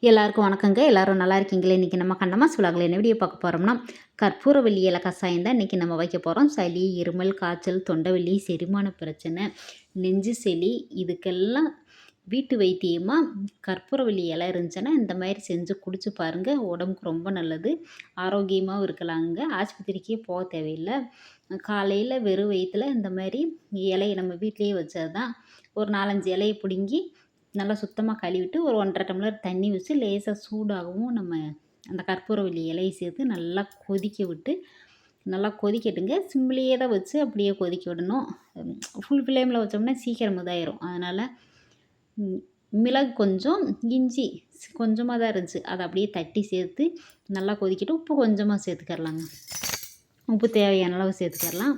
எல்லாருக்கும் வணக்கங்க. எல்லாரும் நல்லா இருக்கீங்களே? இன்றைக்கி நம்ம கண்ணம்மாஸ் விலாகில் என்ன வீடியோ பார்க்க போகிறோம்னா, கற்பூரவள்ளி இலை கஷாயம் தான் இன்றைக்கி நம்ம வைக்க போகிறோம். சளி, இருமல், காய்ச்சல், தொண்டைவலி, செரிமான பிரச்சனை, நெஞ்சு சளி இதுக்கெல்லாம் வீட்டு வைத்தியமாக கற்பூரவள்ளி இலை இருந்துச்சுன்னா இந்த மாதிரி செஞ்சு குடிச்சு பாருங்கள். உடம்புக்கு ரொம்ப நல்லது. ஆரோக்கியமாகவும் இருக்கலாங்க. ஆஸ்பத்திரிக்கே போக தேவையில்லை. காலையில் வெறும் வயிற்றில் இந்த மாதிரி இலையை நம்ம வீட்டிலேயே வச்சது தான். ஒரு 4-5 இலையை பிடுங்கி நல்லா சுத்தமாக கழுவிட்டு ஒரு 1½ டம்ளர் தண்ணி வச்சு லேசாக சூடாகவும் நம்ம அந்த கற்பூரவள்ளி இலையை சேர்த்து நல்லா கொதிக்க விட்டு நல்லா கொதிக்கட்டுங்க. சிம்லேயே தான் வச்சு அப்படியே கொதிக்க விடணும். ஃபுல் ஃப்ளேமில் வச்சோம்னா சீக்கிரம் இதாயிரும். அதனால் மிளகு கொஞ்சம், இஞ்சி கொஞ்சமாக தான் இருந்துச்சு, அதை அப்படியே தட்டி சேர்த்து நல்லா கொதிக்கிட்டு உப்பு கொஞ்சமாக சேர்த்துக்கரலாங்க. உப்பு தேவையான அளவு சேர்த்துக்கரலாம்.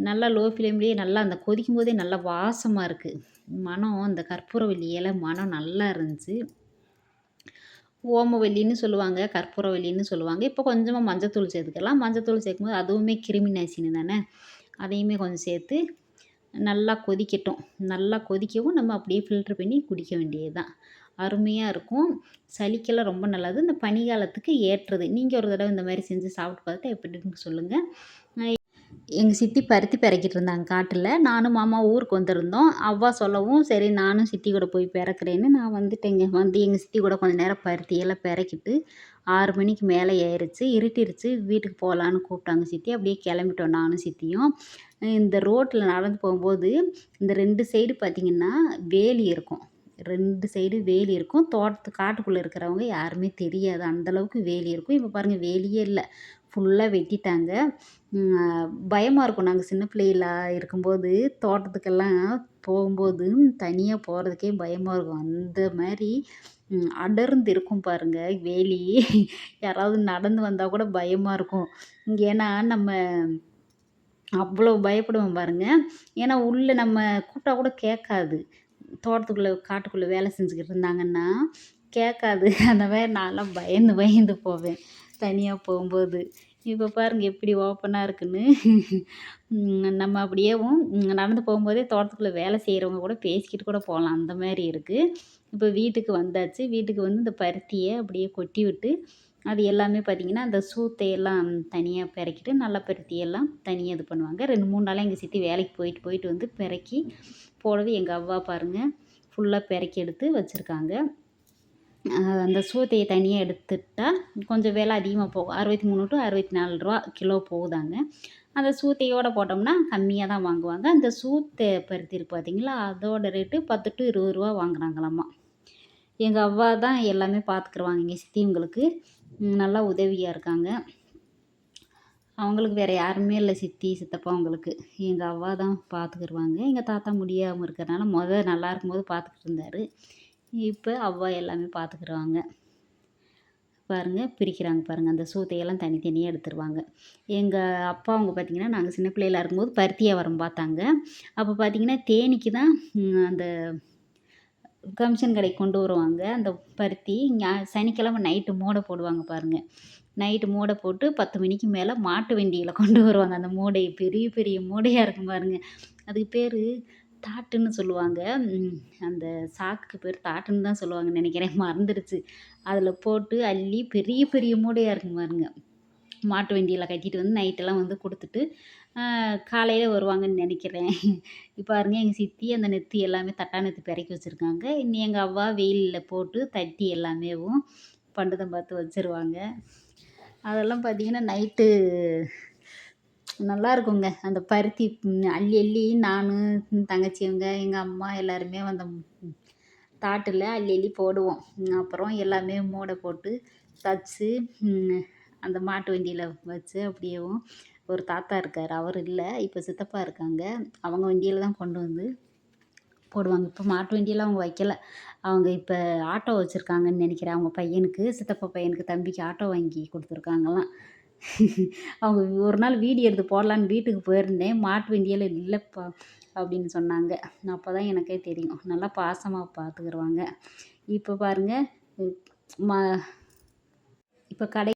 நல்லா லோ ஃப்ளேம்லேயே நல்லா அந்த கொதிக்கும் போதே நல்லா வாசமாக இருக்குது. மனம் அந்த கற்பூரவள்ளி இலை மனம் நல்லா இருந்துச்சு. ஓமவல்லின்னு சொல்லுவாங்க, கற்பூரவல்லின்னு சொல்லுவாங்க. இப்போ கொஞ்சமாக மஞ்சத்தூள் சேர்த்துக்கலாம். மஞ்சத்தூள் சேர்க்கும்போது அதுவுமே கிருமி நாசினி தானே. அதையுமே கொஞ்சம் சேர்த்து நல்லா கொதிக்கட்டும். நல்லா கொதிக்கவும் நம்ம அப்படியே ஃபில்ட்ரு பண்ணி குடிக்க வேண்டியது தான். அருமையாக இருக்கும். சளிக்கெல்லாம் ரொம்ப நல்லது. இந்த பனிக்காலத்துக்கு ஏற்றது. நீங்கள் ஒரு தடவை இந்த மாதிரி செஞ்சு சாப்பிட்டு பார்த்துட்டு எப்படின்னு சொல்லுங்கள். எங்கள் சித்தி பருத்தி பறக்கிட்டு இருந்தாங்க காட்டில். நானும் மாமா ஊருக்கு வந்திருந்தோம். அவ்வா சொல்லவும் சரி நானும் சித்தி கூட போய் பறக்கிறேன்னு நான் வந்துட்டேங்க. வந்து எங்கள் சித்தி கூட கொஞ்சம் நேரம் பருத்தியெல்லாம் பறக்கிட்டு 6 மணிக்கு மேலே ஏறிச்சு, இருட்டிருச்சு. வீட்டுக்கு போகலான்னு கூப்பிட்டாங்க சித்தி. அப்படியே கிளம்பிட்டோம் நானும் சித்தியும். இந்த ரோட்டில் நடந்து போகும்போது இந்த 2 சைடு பார்த்திங்கன்னா வேலி இருக்கும். 2 சைடு வேலி இருக்கும். காட்டுக்குள்ளே இருக்கிறவங்க யாருமே தெரியாது, அந்தளவுக்கு வேலி இருக்கும். இப்போ பாருங்கள் வேலியே இல்லை, ஃபுல்லாக வெட்டிட்டாங்க. பயமாக இருக்கும். நாங்கள் சின்ன பிள்ளைகளா இருக்கும்போது தோட்டத்துக்கெல்லாம் போகும்போது தனியாக போகிறதுக்கே பயமாக இருக்கும். அந்த மாதிரி அடர்ந்து இருக்கும் பாருங்கள் வேலி. யாராவது நடந்து வந்தால் கூட பயமாக இருக்கும். ஏன்னா நம்ம அவ்வளோ பயப்படுவோம் பாருங்கள். ஏன்னா உள்ளே நம்ம கூப்பிட்டா கூட கேட்காது. தோட்டத்துக்குள்ளே காட்டுக்குள்ளே வேலை செஞ்சுக்கிட்டு இருந்தாங்கன்னா கேட்காது. அந்த மாதிரி நான்லாம் பயந்து பயந்து போவேன் தனியாக போகும்போது. இப்போ பாருங்கள் எப்படி ஓப்பனாக இருக்குன்னு. நம்ம அப்படியேவும் நடந்து போகும்போதே தோட்டத்துக்குள்ளே வேலை செய்கிறவங்க கூட பேசிக்கிட்டு கூட போகலாம், அந்த மாதிரி இருக்குது. இப்போ வீட்டுக்கு வந்தாச்சு. வீட்டுக்கு வந்து இந்த பருத்தியை அப்படியே கொட்டி விட்டு அது எல்லாமே பார்த்திங்கன்னா அந்த சூத்தையெல்லாம் தனியாக பிறக்கிட்டு நல்ல பருத்தியெல்லாம் தனியாக இது பண்ணுவாங்க. 2-3 நாளாக எங்கள் சித்தி வேலைக்கு போயிட்டு வந்து பிறக்கி போடவே எங்கள் அவ்வா பாருங்கள் ஃபுல்லாக பிறக்கி எடுத்து வச்சுருக்காங்க. அந்த சூத்தையை தனியாக எடுத்துட்டா கொஞ்சம் விலை அதிகமாக போகும். 63 to 64 ரூபா கிலோ போகுதாங்க. அந்த சூத்தையோடு போட்டோம்னா கம்மியாக தான் வாங்குவாங்க. அந்த சூத்தை பருத்தி இருக்குது பார்த்திங்களா, அதோட ரேட்டு 10 to 20 ரூபா வாங்குறாங்களாம்மா. எங்கள் அவ்வா தான் எல்லாமே பார்த்துக்குருவாங்க. எங்கள் சித்திங்களுக்கு நல்லா உதவியாக இருக்காங்க. அவங்களுக்கு வேறு யாருமே இல்லை, சித்தி சித்தப்பா அவங்களுக்கு. எங்கள் அவ்வா தான் பார்த்துக்குருவாங்க. எங்கள் தாத்தா முடியாமல் இருக்கிறனால நல்லா இருக்கும்போது பார்த்துக்கிட்டு இருந்தார். இப்போ அவ்வா எல்லாமே பார்த்துக்குருவாங்க. பாருங்கள் பிரிக்கிறாங்க பாருங்கள். அந்த சூத்தையெல்லாம் தனித்தனியாக எடுத்துருவாங்க. எங்கள் அப்பா அவங்க பார்த்திங்கன்னா நாங்கள் சின்ன பிள்ளையில இருக்கும்போது பருத்தி வியாபாரம் பார்த்தாங்க. அப்போ பார்த்திங்கன்னா தேனிக்கு தான் அந்த கமிஷன் கடைக்கு கொண்டு வருவாங்க. அந்த பருத்தி சனிக்கிழமை நைட்டு மூடை போடுவாங்க பாருங்கள். நைட்டு மூடை போட்டு 10 மணிக்கு மேலே மாட்டு வண்டியில் கொண்டு வருவாங்க. அந்த மூடை பெரிய பெரிய மூடையாக இருக்கும் பாருங்கள். அதுக்கு பேர் தாட்டுன்னு சொல்லுவாங்க. அந்த சாக்குக்கு பேர் தாட்டுன்னு தான் சொல்லுவாங்கன்னு நினைக்கிறேன், மறந்துடுச்சு. அதில் போட்டு அள்ளி பெரிய பெரிய மூடையாக இருக்கும் பாருங்க. மாட்டு வண்டியில் கட்டிட்டு வந்து நைட்டெல்லாம் வந்து கொடுத்துட்டு காலையில் வருவாங்கன்னு நினைக்கிறேன். இப்போ பாருங்க எங்கள் சித்தி அந்த நெத்தி எல்லாமே தட்டா நெத்தி பிறக்கி வச்சுருக்காங்க. இன்னும் எங்கள் அவ்வா வெயிலில் போட்டு தட்டி எல்லாமேவும் பண்டதம் பார்த்து வச்சுருவாங்க. அதெல்லாம் பார்த்திங்கன்னா நைட்டு நல்லா இருக்குங்க. அந்த பருத்தி அள்ளி அள்ளி நான் தங்கச்சிங்க எங்கள் அம்மா எல்லாருமே அந்த தாட்டில் அள்ளி அள்ளி போடுவோம். அப்புறம் எல்லாமே மூடை போட்டு தச்சு அந்த மாட்டு வண்டியில் வச்சு அப்படியேவும் ஒரு தாத்தா இருக்கார், அவர் இல்லை, இப்போ சித்தப்பா இருக்காங்க. அவங்க வண்டியில் தான் கொண்டு வந்து போடுவாங்க. இப்போ மாட்டு வண்டியெல்லாம் அவங்க வைக்கலை. அவங்க இப்போ ஆட்டோ வச்சுருக்காங்கன்னு நினைக்கிறேன். அவங்க பையனுக்கு, சித்தப்பா பையனுக்கு, தம்பிக்கு ஆட்டோ வாங்கி கொடுத்துருக்காங்களாம். அவங்க ஒரு நாள் வீடியோ எடுத்து போடலான்னு வீட்டுக்கு போயிருந்தேன். மாட்டு வண்டியில் இல்லைப்பா அப்படின்னு சொன்னாங்க. அப்போ தான் எனக்கே தெரியும் நல்லா பாசமாக பார்த்துக்குருவாங்க. இப்போ பாருங்கள் இப்போ கடை